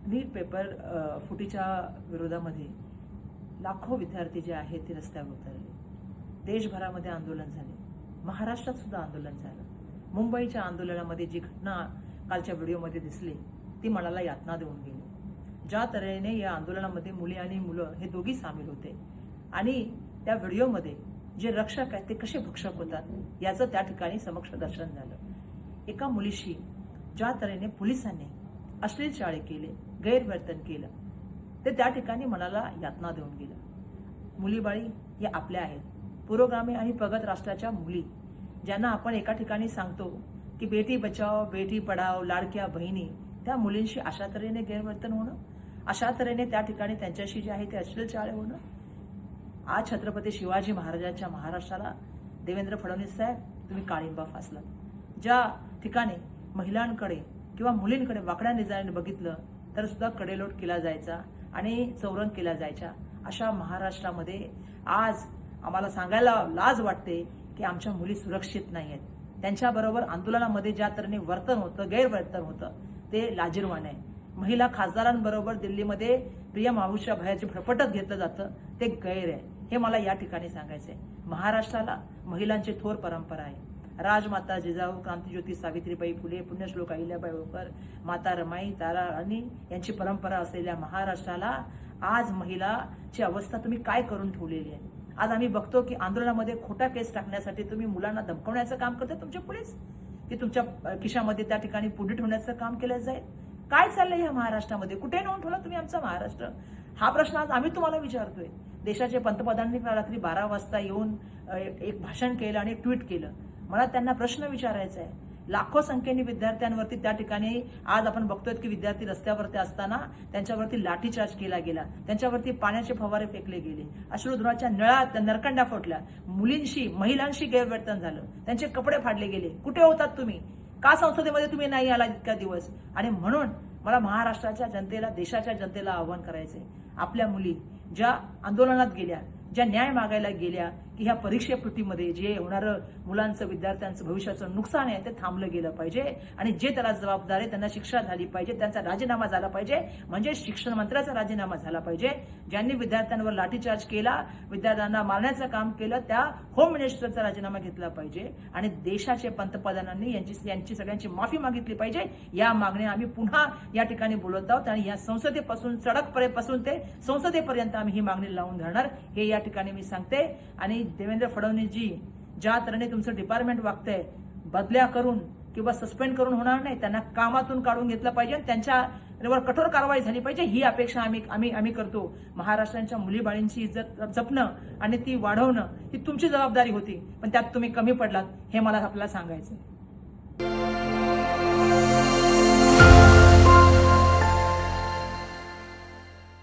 नीट paper फुटीच्या विरोधामध्ये लाखो विद्यार्थी जे आहेत ते रस्त्यावर उतरले. देशभरामध्ये आंदोलन झाले, महाराष्ट्रात सुद्धा आंदोलन झालं. मुंबईच्या आंदोलनामध्ये जी घटना कालच्या व्हिडिओमध्ये दिसली ती मनाला यातना देऊन गेली. ज्या तऱ्हेने या आंदोलनामध्ये मुली आणि मुलं हे दोघी सामील होते आणि त्या व्हिडिओमध्ये जे रक्षक आहेत ते कसे भक्षक होतात याचं त्या ठिकाणी समक्ष दर्शन झालं. एका मुलीशी ज्या तऱ्हेने पोलिसांनी अश्लील चाळे केले, गैरवर्तन केलं, ते त्या ठिकाणी मनाला यातना देऊन गेलं. मुलीबाळी या आपल्या आहेत, पुरोगामी आणि प्रगत राष्ट्राच्या मुली, ज्यांना आपण एका ठिकाणी सांगतो की बेटी बचाओ बेटी पढाओ, लाडक्या बहिणी, त्या मुलींशी अशा तऱ्हेने गैरवर्तन होणं, अशा तऱ्हेने त्या ठिकाणी त्यांच्याशी जे आहे ते अश्लील चाळे होणं. आज छत्रपती शिवाजी महाराजांच्या महाराष्ट्राला देवेंद्र फडणवीस साहेब तुम्ही काळिंबा फासला. ज्या ठिकाणी महिलांकडे किंवा मुलींकडे वाकड्या निजाने बघितलं तर सुद्धा कडेलोट केला जायचा आणि चौरंग केला जायच्या, अशा महाराष्ट्रामध्ये आज आम्हाला सांगायला लाज वाटते की आमच्या मुली सुरक्षित नाही आहेत. त्यांच्याबरोबर आंदोलनामध्ये ज्या तऱ्हेने वर्तन होतं, गैरवर्तन होतं, ते लाजिरवाणं आहे. महिला खासदारांबरोबर दिल्लीमध्ये प्रिया माहुच्या भयाची फटफटत घेतलं जातं, ते गैर आहे. हे मला या ठिकाणी सांगायचं आहे. महाराष्ट्राला महिलांची थोर परंपरा आहे. राजमाता जिजाऊ, क्रांतिज्योती सावित्रीबाई फुले, पुण्यश्लोक अहिल्याबाई होळकर, माता रमाई, तारा राणी यांची परंपरा असलेल्या महाराष्ट्राला आज महिलाची अवस्था तुम्ही काय करून ठेवलेली आहे. आज आम्ही बघतो की आंदोलनामध्ये खोटा केस टाकण्यासाठी तुम्ही मुलांना धमकवण्याचं काम करते तुमचे पोलीस, की तुमच्या खिशामध्ये त्या ठिकाणी पुढे ठेवण्याचं काम केलं जाईल. काय चाललंय या महाराष्ट्रामध्ये? कुठे नेऊन ठेवला तुम्ही आमचा महाराष्ट्र? हा प्रश्न आज आम्ही तुम्हाला विचारतोय. देशाचे पंतप्रधानांनी रात्री 12 वाजता येऊन एक भाषण केलं आणि ट्विट केलं. मला त्यांना प्रश्न विचारायचा आहे. लाखो संख्येने विद्यार्थ्यांवरती त्या ठिकाणी आज आपण बघतोय की विद्यार्थी रस्त्यावरती असताना त्यांच्यावरती लाठीचार्ज केला गेला, त्यांच्यावरती पाण्याचे फवारे फेकले गेले, अश्रुधुराच्या नळात नरकंड्या फुटल्या, मुलींशी महिलांशी गैरवर्तन झालं, त्यांचे कपडे फाडले गेले. कुठे होतात तुम्ही? का संसदेमध्ये तुम्ही नाही आला इतक्या दिवस? आणि म्हणून मला महाराष्ट्राच्या जनतेला, देशाच्या जनतेला आव्हान करायचंय. आपल्या मुली ज्या आंदोलनात गेल्या, ज्या न्याय मागायला गेल्या, की ह्या परीक्षेफुटीमध्ये जे होणारं मुलांचं, विद्यार्थ्यांचं भविष्याचं नुकसान आहे ते थांबलं गेलं पाहिजे आणि जे त्याला जबाबदार आहे त्यांना शिक्षा झाली पाहिजे, त्यांचा राजीनामा झाला पाहिजे, म्हणजे शिक्षण मंत्र्याचा राजीनामा झाला पाहिजे. ज्यांनी विद्यार्थ्यांवर लाठीचार्ज केला, विद्यार्थ्यांना मारण्याचं काम केलं, त्या होम मिनिस्टरचा राजीनामा घेतला पाहिजे आणि देशाचे पंतप्रधानांनी यांची सगळ्यांची माफी मागितली पाहिजे. या मागण्या आम्ही पुन्हा या ठिकाणी बोलत आहोत आणि या संसदेपासून सडकपर्यंत ते संसदेपर्यंत आम्ही ही मागणी लावून धरणार, हे या ठिकाणी मी सांगते. आणि देवेंद्र फडणवीसजी, ज्या तऱ्हेने तुमचं डिपार्टमेंट वागतंय, बदल्या करून किंवा सस्पेंड करून होणार नाही, त्यांना कामातून काढून घेतलं पाहिजे, त्यांच्यावर कठोर कारवाई झाली पाहिजे, ही अपेक्षा आम्ही करतो. महाराष्ट्राच्या मुलीबाळींची इज्जत जपणं आणि ती वाढवणं ही तुमची जबाबदारी होती, पण त्यात तुम्ही कमी पडलात, हे मला आपल्याला सांगायचं.